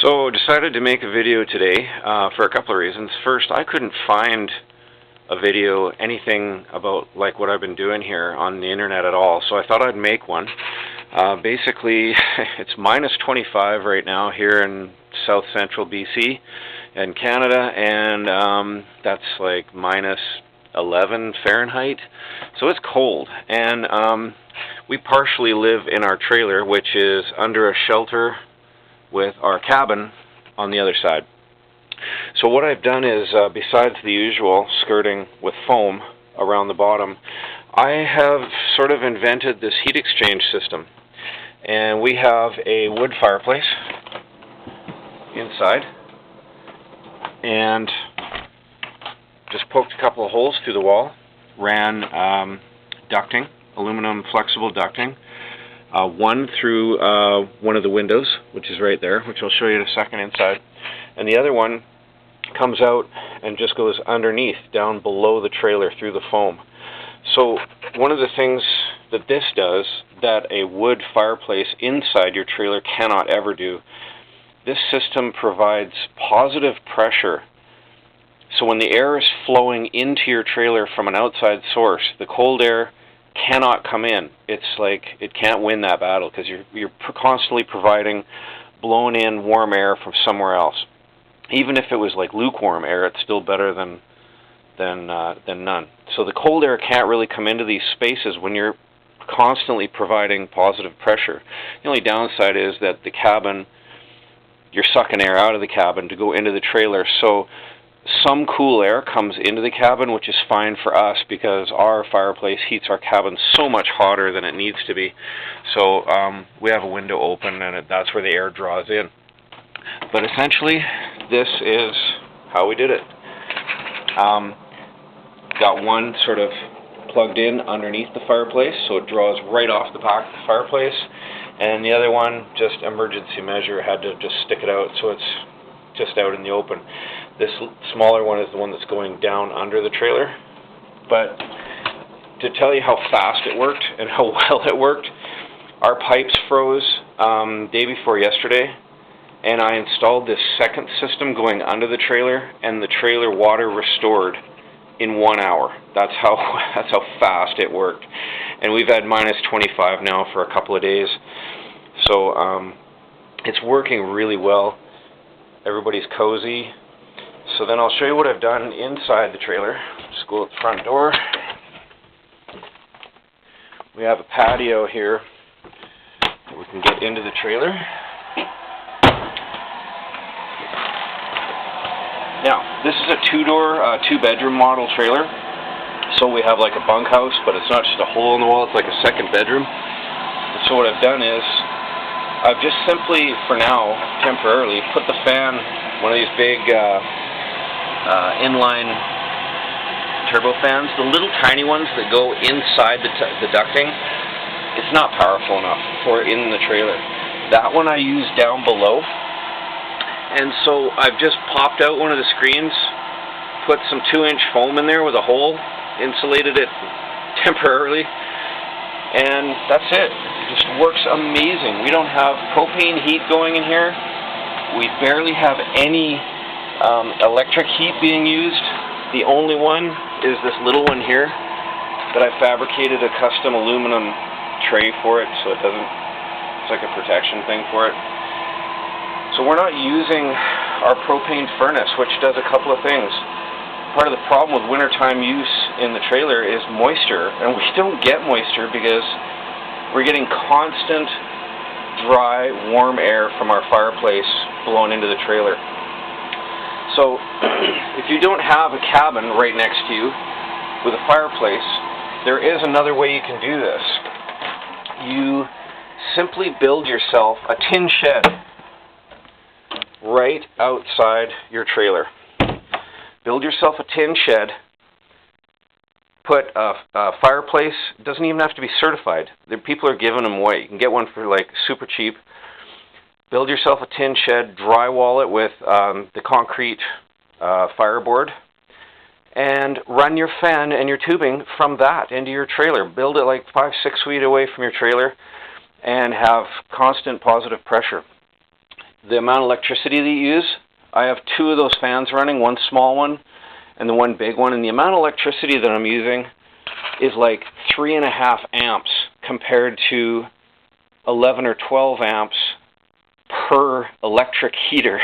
So decided to make a video today for a couple of reasons. First, I couldn't find a video, anything about like what I've been doing here on the internet at all, so I thought I'd make one. Basically, it's minus 25 right now here in south central BC and Canada, and that's like minus 11 Fahrenheit, so it's cold. And we partially live in our trailer, which is under a shelter with our cabin on the other side. So what I've done is, besides the usual skirting with foam around the bottom, I have sort of invented this heat exchange system. And we have a wood fireplace inside, and just poked a couple of holes through the wall, ran ducting, aluminum flexible ducting, one through one of the windows, which is right there, which I'll show you in a second inside, and the other one comes out and just goes underneath, down below the trailer through the foam. So one of the things that this does that a wood fireplace inside your trailer cannot ever do, this system provides positive pressure. So when the air is flowing into your trailer from an outside source, the cold air cannot come in. It's like it can't win that battle because you're constantly providing blown in warm air from somewhere else. Even if it was like lukewarm air, it's still better than none. So the cold air can't really come into these spaces when you're constantly providing positive pressure. The only downside is that the cabin, you're sucking air out of the cabin to go into the trailer. So some cool air comes into the cabin, which is fine for us because our fireplace heats our cabin so much hotter than it needs to be. So we have a window open, and that's where the air draws in. But essentially, this is how we did it. Got one sort of plugged in underneath the fireplace, so it draws right off the back of the fireplace, and the other one, just emergency measure, had to just stick it out so it's just out in the open. This smaller one is the one that's going down under the trailer. But to tell you how fast it worked and how well it worked, our pipes froze day before yesterday, and I installed this second system going under the trailer, and the trailer water restored in 1 hour. That's how fast it worked. And we've had minus 25 now for a couple of days. So it's working really well. Everybody's cozy. So then I'll show you what I've done inside the trailer. Just go out the front door. We have a patio here that we can get into the trailer. Now, this is a two-bedroom model trailer. So we have like a bunkhouse, but it's not just a hole in the wall, it's like a second bedroom. And so what I've done is, I've just simply, for now, temporarily, put the fan, one of these big inline turbo fans, the little tiny ones that go inside the ducting, it's not powerful enough for in the trailer. That one I use down below. And so I've just popped out one of the screens, put some 2-inch foam in there with a hole, insulated it temporarily, and that's it. It just works amazing. We don't have propane heat going in here. We barely have any electric heat being used. The only one is this little one here that I fabricated a custom aluminum tray for it, so it doesn't, it's like a protection thing for it. So we're not using our propane furnace, which does a couple of things. Part of the problem with wintertime use in the trailer is moisture, and we don't get moisture because we're getting constant, dry, warm air from our fireplace blown into the trailer. So if you don't have a cabin right next to you with a fireplace, there is another way you can do this. You simply build yourself a tin shed right outside your trailer. Build yourself a tin shed, put a fireplace. It doesn't even have to be certified. People are giving them away. You can get one for like super cheap. Build yourself a tin shed, drywall it with the concrete fireboard, and run your fan and your tubing from that into your trailer. Build it like 5-6 feet away from your trailer and have constant positive pressure. the amount of electricity that you use. I have two of those fans running, one small one and the one big one, and the amount of electricity that I'm using is like 3.5 amps compared to 11 or 12 amps per electric heater.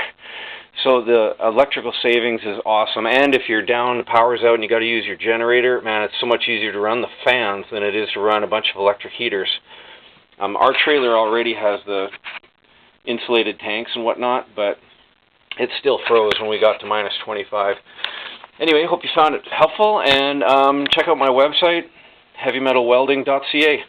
So the electrical savings is awesome. And if you're down, the power's out, and you got to use your generator, man, it's so much easier to run the fans than it is to run a bunch of electric heaters. Our trailer already has the insulated tanks and whatnot, but it still froze when we got to minus 25. Anyway, hope you found it helpful, and check out my website, heavymetalwelding.ca.